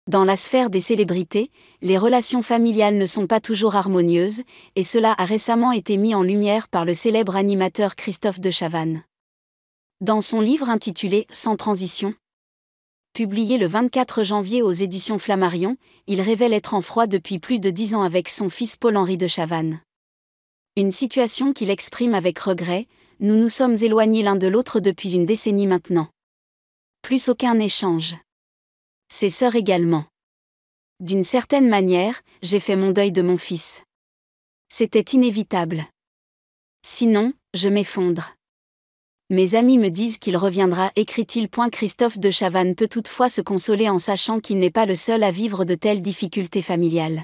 Dans la sphère des célébrités, les relations familiales ne sont pas toujours harmonieuses, et cela a récemment été mis en lumière par le célèbre animateur Christophe de Chavannes. Dans son livre intitulé « Sans transition », publié le 24 janvier aux éditions Flammarion, il révèle être en froid depuis plus de 10 ans avec son fils Paul-Henri de Chavannes. Une situation qu'il exprime avec regret: « Nous nous sommes éloignés l'un de l'autre depuis une décennie maintenant. Plus aucun échange. Ses sœurs également. D'une certaine manière, j'ai fait mon deuil de mon fils. C'était inévitable. Sinon, je m'effondre. Mes amis me disent qu'il reviendra », écrit-il. Christophe de Chavannes peut toutefois se consoler en sachant qu'il n'est pas le seul à vivre de telles difficultés familiales.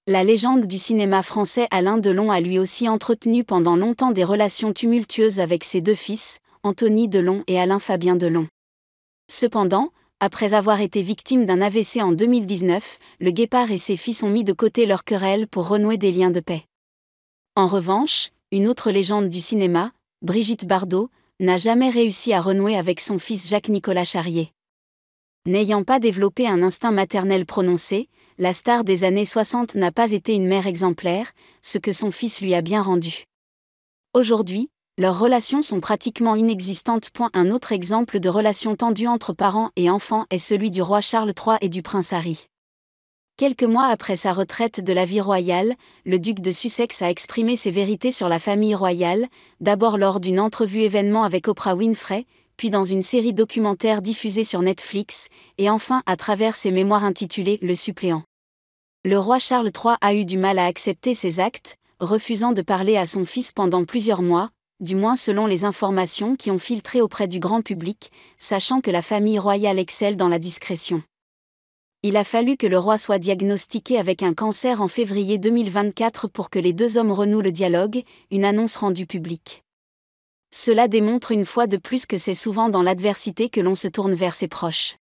La légende du cinéma français Alain Delon a lui aussi entretenu pendant longtemps des relations tumultueuses avec ses deux fils, Anthony Delon et Alain Fabien Delon. Cependant, après avoir été victime d'un AVC en 2019, le Guépard et ses fils ont mis de côté leur querelle pour renouer des liens de paix. En revanche, une autre légende du cinéma, Brigitte Bardot, n'a jamais réussi à renouer avec son fils Jacques-Nicolas Charrier. N'ayant pas développé un instinct maternel prononcé, la star des années 60 n'a pas été une mère exemplaire, ce que son fils lui a bien rendu. Aujourd'hui, leurs relations sont pratiquement inexistantes. Un autre exemple de relation tendue entre parents et enfants est celui du roi Charles III et du prince Harry. Quelques mois après sa retraite de la vie royale, le duc de Sussex a exprimé ses vérités sur la famille royale, d'abord lors d'une entrevue événement avec Oprah Winfrey, puis dans une série documentaire diffusée sur Netflix, et enfin à travers ses mémoires intitulées « Le suppléant ». Le roi Charles III a eu du mal à accepter ces actes, refusant de parler à son fils pendant plusieurs mois, du moins selon les informations qui ont filtré auprès du grand public, sachant que la famille royale excelle dans la discrétion. Il a fallu que le roi soit diagnostiqué avec un cancer en février 2024 pour que les deux hommes renouent le dialogue, une annonce rendue publique. Cela démontre une fois de plus que c'est souvent dans l'adversité que l'on se tourne vers ses proches.